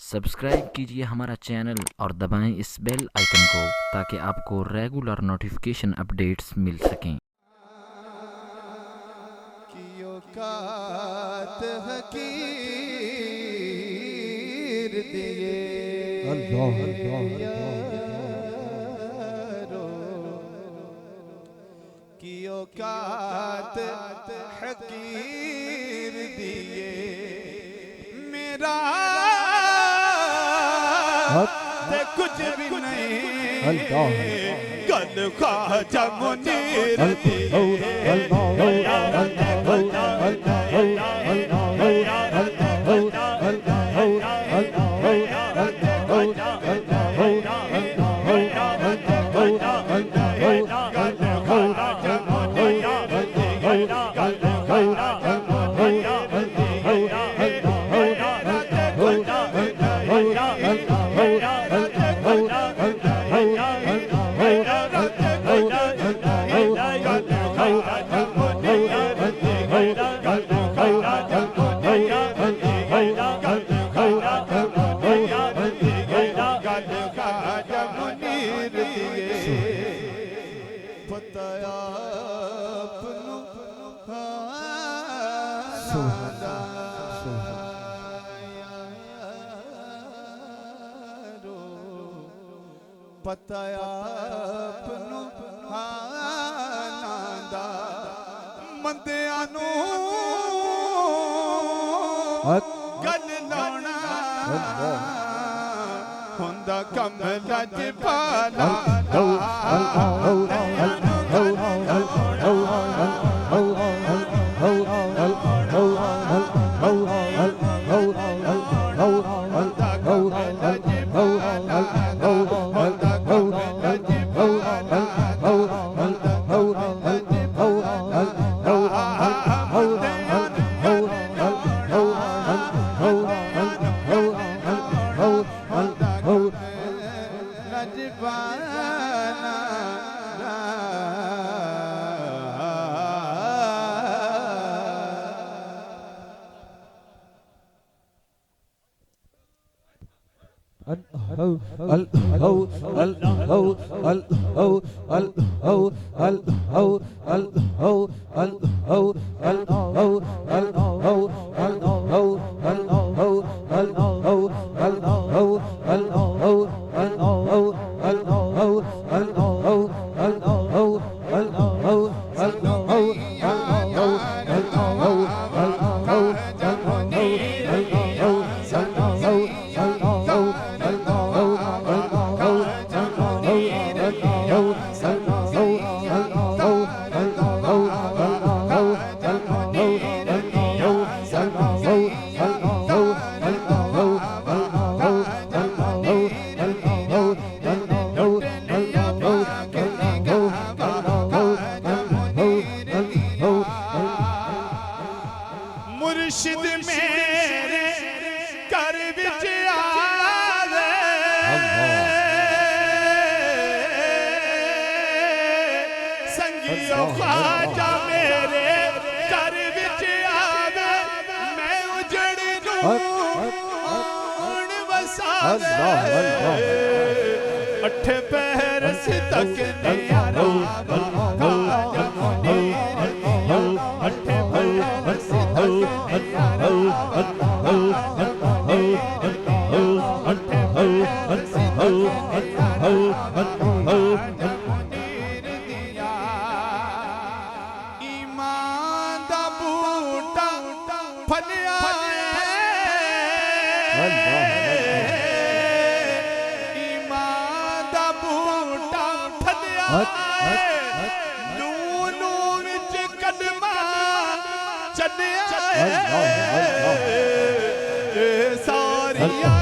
Subscribe कीजिए हमारा channel और दबाएं इस बेल आइकन को ताकि आपको रेगुलर नोटिफिकेशन अपडेट्स मिल सकें। हकीर दिए मेरा ते कुछ भी नहीं कल ख्वाजा मुनीर पताया पनु हानादा मंदियां नू गल लाना हुंदा कम लज पाला मुर्शिद मेरे घर विच आवे संगियो ख्वाजा मेरे घर विच आवे मैं उजड़ नून वसावे अठे पैर से तक नहीं आरा अठे पैर से ईमान दा बूटा फलिया ईमान दा बूटा फलिया नून विच कदमा चलिया सारिया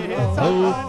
Oh,